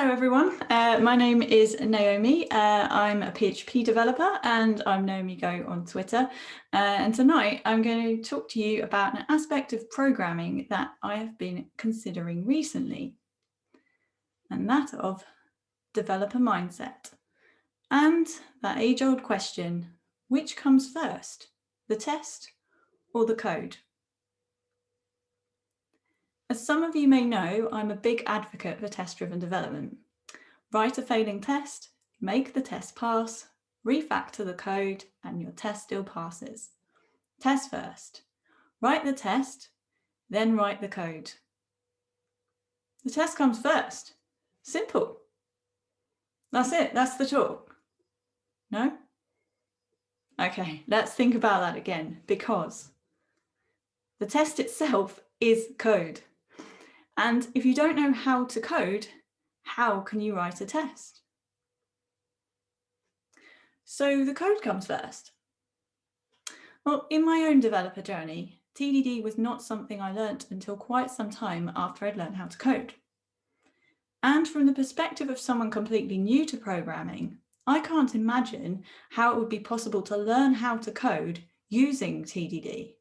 Hello everyone, my name is Naomi. I'm a PHP developer and I'm Naomi Gotts on Twitter. And tonight I'm going to talk to you about an aspect of programming that I have been considering recently, and that of developer mindset. And that age-old question, which comes first, the test or the code? As some of you may know, I'm a big advocate for test-driven development. Write a failing test, make the test pass, refactor the code, and your test still passes. Test first. Write the test, then write the code. The test comes first. Simple. That's it. That's the talk. No? Okay, let's think about that again, because the test itself is code. And if you don't know how to code, how can you write a test? So the code comes first. Well, in my own developer journey, TDD was not something I learnt until quite some time after I'd learned how to code. And from the perspective of someone completely new to programming, I can't imagine how it would be possible to learn how to code using TDD.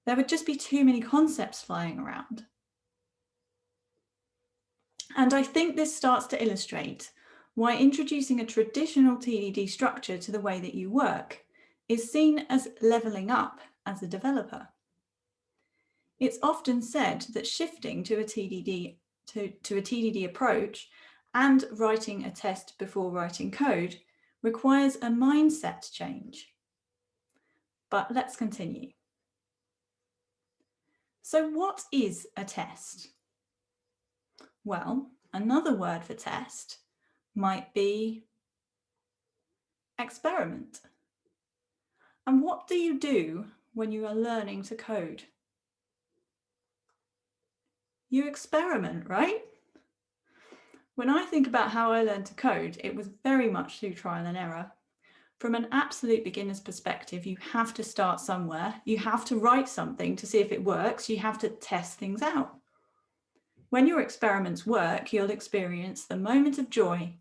There would just be too many concepts flying around. And I think this starts to illustrate why introducing a traditional TDD structure to the way that you work is seen as leveling up as a developer. It's often said that shifting to a TDD approach and writing a test before writing code requires a mindset change. But let's continue. So what is a test? Well, another word for test might be experiment. And what do you do when you are learning to code? You experiment, right? When I think about how I learned to code, it was very much through trial and error. From an absolute beginner's perspective, you have to start somewhere. You have to write something to see if it works. You have to test things out. When your experiments work, you'll experience the moment of joy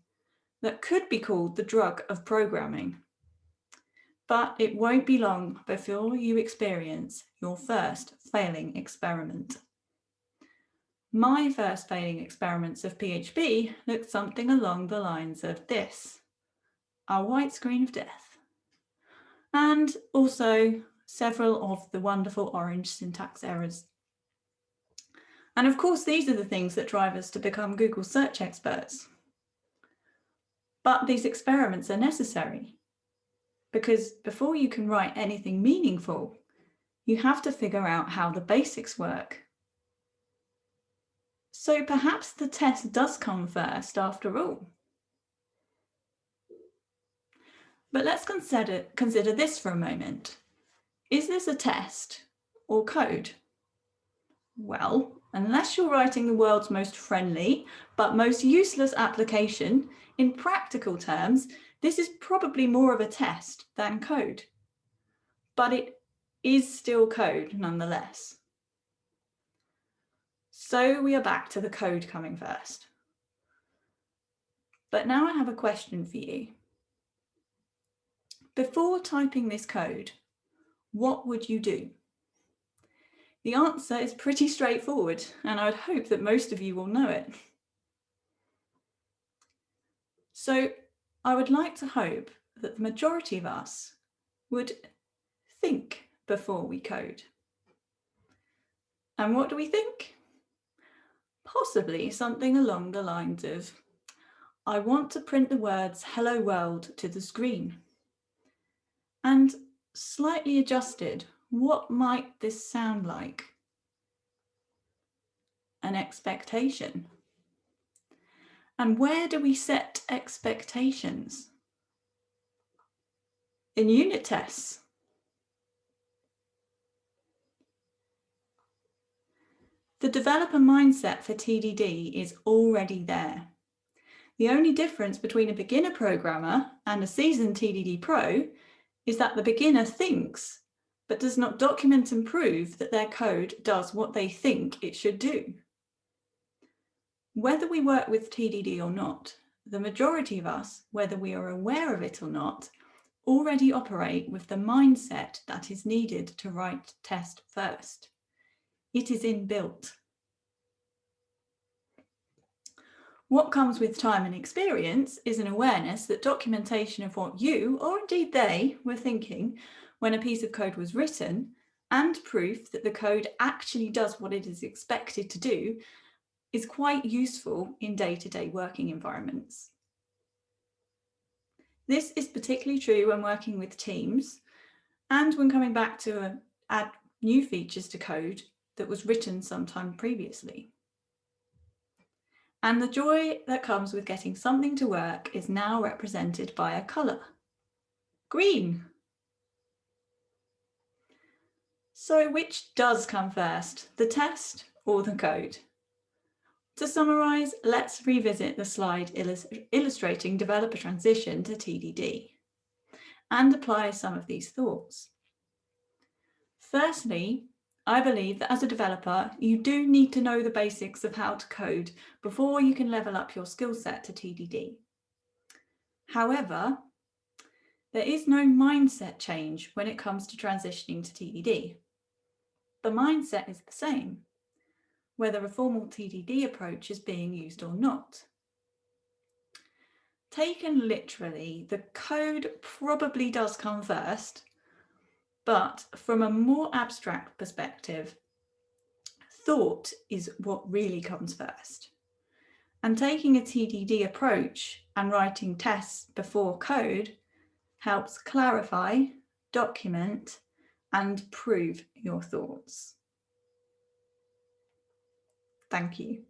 that could be called the drug of programming. But it won't be long before you experience your first failing experiment. My first failing experiments of PHP looked something along the lines of this: a white screen of death, and also several of the wonderful orange syntax errors. And of course, these are the things that drive us to become Google search experts. But these experiments are necessary, because before you can write anything meaningful, you have to figure out how the basics work. So perhaps the test does come first after all. But let's consider this for a moment. Is this a test or code? Well, unless you're writing the world's most friendly but most useless application, in practical terms, this is probably more of a test than code. But it is still code nonetheless. So we are back to the code coming first. But now I have a question for you. Before typing this code, what would you do? The answer is pretty straightforward, and I'd hope that most of you will know it. So I would like to hope that the majority of us would think before we code. And what do we think? Possibly something along the lines of, I want to print the words "Hello World" to the screen. And slightly adjusted, what might this sound like? An expectation. And where do we set expectations? In unit tests. The developer mindset for TDD is already there. The only difference between a beginner programmer and a seasoned TDD pro is that the beginner thinks, but does not document and prove that their code does what they think it should do. Whether we work with TDD or not, the majority of us, whether we are aware of it or not, already operate with the mindset that is needed to write test first. It is inbuilt. What comes with time and experience is an awareness that documentation of what you, or indeed they, were thinking when a piece of code was written, and proof that the code actually does what it is expected to do, is quite useful in day-to-day working environments. This is particularly true when working with teams and when coming back to add new features to code that was written sometime previously. And the joy that comes with getting something to work is now represented by a colour. Green. So which does come first, the test or the code? To summarise, let's revisit the slide illustrating developer transition to TDD and apply some of these thoughts. Firstly, I believe that as a developer, you do need to know the basics of how to code before you can level up your skill set to TDD. However, there is no mindset change when it comes to transitioning to TDD. The mindset is the same, whether a formal TDD approach is being used or not. Taken literally, the code probably does come first, but from a more abstract perspective, thought is what really comes first. And taking a TDD approach and writing tests before code helps clarify, document, and prove your thoughts. Thank you.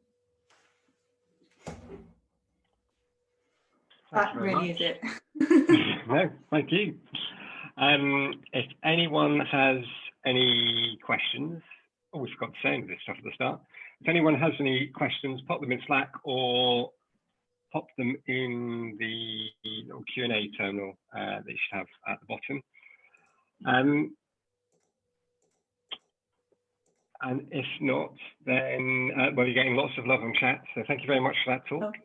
That really is it. No, thank you. If anyone has any questions, oh, we forgot to say this stuff at the start. If anyone has any questions, pop them in Slack or pop them in the little Q&A terminal that you should have at the bottom. And if not, then well, you're getting lots of love and chat. So thank you very much for that talk.